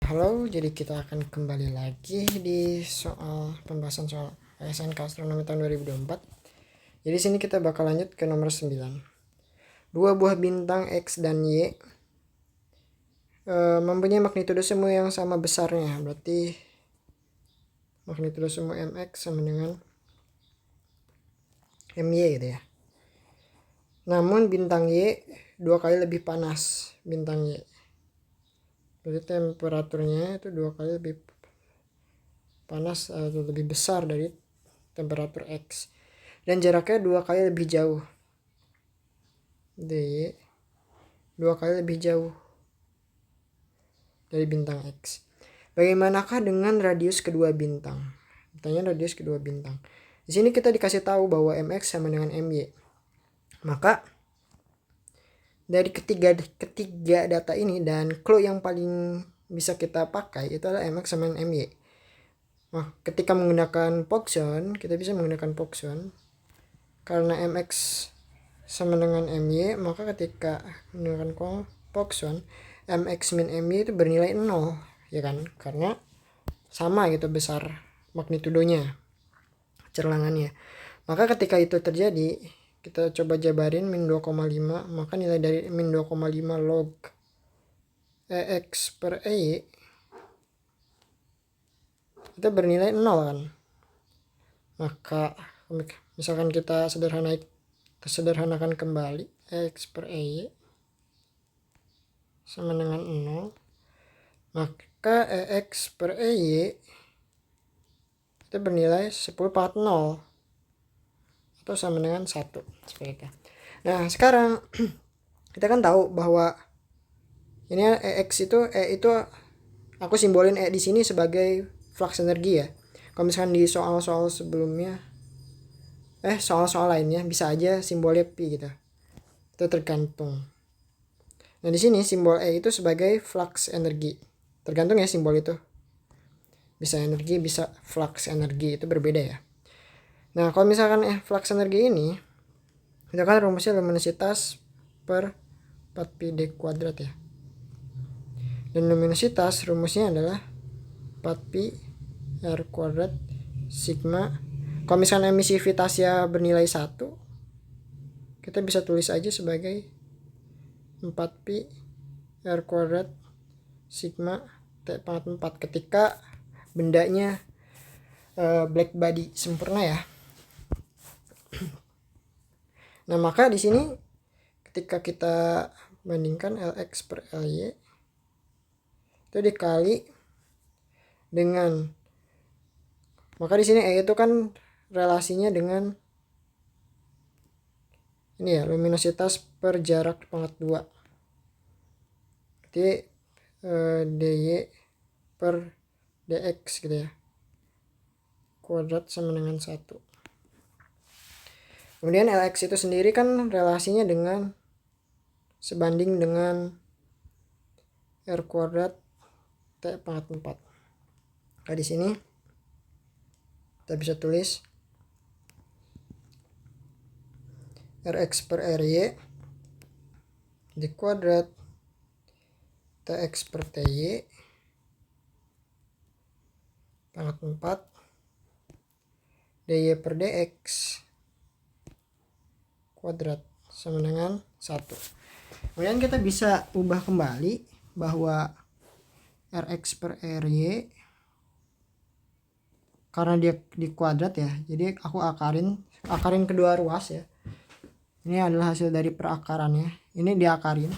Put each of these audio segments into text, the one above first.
Halo, jadi kita akan kembali lagi di pembahasan soal SNK Astronomi tahun 2024. Jadi sini kita bakal lanjut ke nomor 9. Dua buah bintang X dan Y mempunyai magnitudo semu yang sama besarnya. Berarti magnitudo semu MX sama dengan MY gitu ya. Namun bintang Y dua kali lebih panas bintang Y. Berarti temperaturnya itu dua kali lebih panas atau lebih besar dari temperatur X. Dan jaraknya dua kali lebih jauh. DY dua kali lebih jauh dari bintang X. Bagaimanakah dengan radius kedua bintang? Pertanyaan radius kedua bintang. Di sini kita dikasih tahu bahwa MX sama dengan MY. Maka dari ketiga data ini dan clue yang paling bisa kita pakai itu adalah MX sama dengan MY. Nah, ketika menggunakan Poisson, kita bisa menggunakan Poisson karena MX sama dengan MY, maka ketika menggunakan Poisson, MX min MY itu bernilai 0, ya kan? Karena sama gitu besar magnitudonya, cerlangannya. Maka ketika itu terjadi, kita coba jabarin min 2,5, maka nilai dari min 2,5 log EX per EY itu bernilai 0 kan? Maka misalkan kita sederhanakan kembali EX per EY sama dengan 0, maka EX per EY itu bernilai 10 pangkat 0 atau sama dengan 1 seperti itu. Nah sekarang kita kan tahu bahwa ini EX itu aku simbolin di sini sebagai flux energi ya. Kalau misalkan di soal-soal sebelumnya soal-soal lainnya bisa aja simbolnya pi gitu. Itu tergantung. Nah di sini simbol E itu sebagai flux energi. Tergantung ya simbol itu. Bisa energi, bisa flux energi, itu berbeda ya. Nah kalau misalkan flux energi ini, itu kan rumusnya luminositas per 4pi d kuadrat ya. Dan luminositas rumusnya adalah 4pi r kuadrat sigma. Kalau misalkan emisivitasnya bernilai 1, kita bisa tulis aja sebagai 4pi r kuadrat sigma T pangkat 4 ketika bendanya black body sempurna ya. Nah maka di sini ketika kita bandingkan Lx per Ly itu dikali dengan, maka di sini E itu kan relasinya dengan ini ya, luminositas per jarak pangkat 2. Jadi dy per dx gitu ya, kuadrat sama dengan 1. Kemudian Lx itu sendiri kan relasinya dengan sebanding dengan r kuadrat T pangkat 4. Nah di sini kita bisa tulis Rx per Ry di kuadrat Tx per Ty pangkat 4 dy per dx kuadrat sama dengan 1. Kemudian kita bisa ubah kembali bahwa Rx per Ry karena dia di kuadrat ya, jadi aku akarin kedua ruas ya. Ini adalah hasil dari perakarannya. Ini diakarin.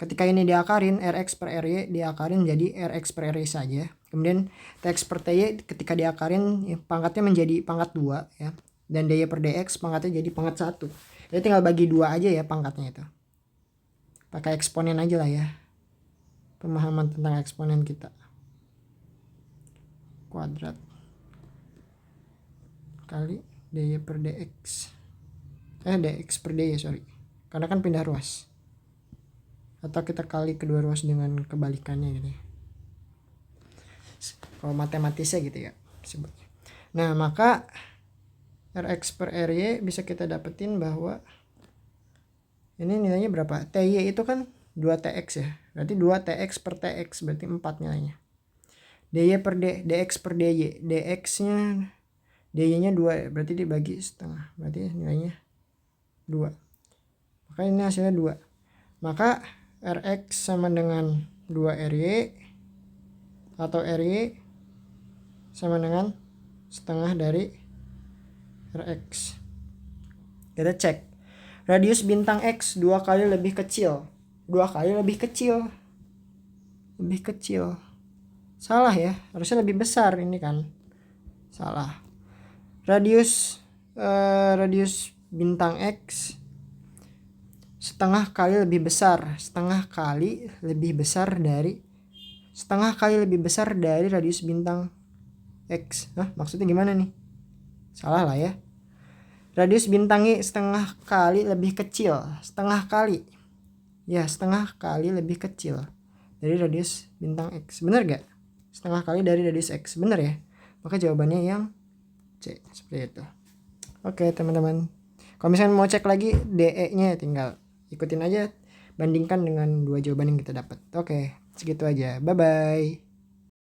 Ketika ini diakarin, Rx per Ry diakarin jadi Rx per Ry saja. Kemudian Tx per Ty ketika diakarin ya, pangkatnya menjadi pangkat 2 ya. Dan dy per dx pangkatnya jadi pangkat 1. Jadi tinggal bagi 2 aja ya pangkatnya itu. Pakai eksponen aja lah ya. Pemahaman tentang eksponen kita. Kuadrat kali dy per dx. Dx per dy sorry. Karena kan pindah ruas. Atau kita kali kedua ruas dengan kebalikannya gitu ya. Kalau matematisnya gitu ya sebutnya. Nah maka Rx per Ry bisa kita dapetin bahwa ini nilainya berapa? Ty itu kan 2Tx ya. Berarti 2Tx per Tx berarti 4 nilainya. dy per dx per dy. Dx-nya dy-nya 2, berarti dibagi setengah. Berarti nilainya 2. Maka ini hasilnya 2. Maka Rx sama dengan 2Ry atau Ry sama dengan setengah dari Rx. Kita cek. Radius bintang X 2 kali lebih kecil. 2 kali lebih kecil. Lebih kecil. Salah ya. Harusnya lebih besar ini kan. Salah. Radius bintang X setengah kali lebih besar. Setengah kali lebih besar dari radius bintang X. Maksudnya gimana nih? Salah lah ya. Radius bintang Y setengah kali lebih kecil. Setengah kali. Ya, setengah kali lebih kecil dari radius bintang X. Bener gak? Setengah kali dari radius X. Bener ya? Maka jawabannya yang C. Seperti itu. Oke teman-teman. Kalau misalnya mau cek lagi DE-nya tinggal ikutin aja. Bandingkan dengan 2 jawaban yang kita dapat. Oke, segitu aja. Bye-bye.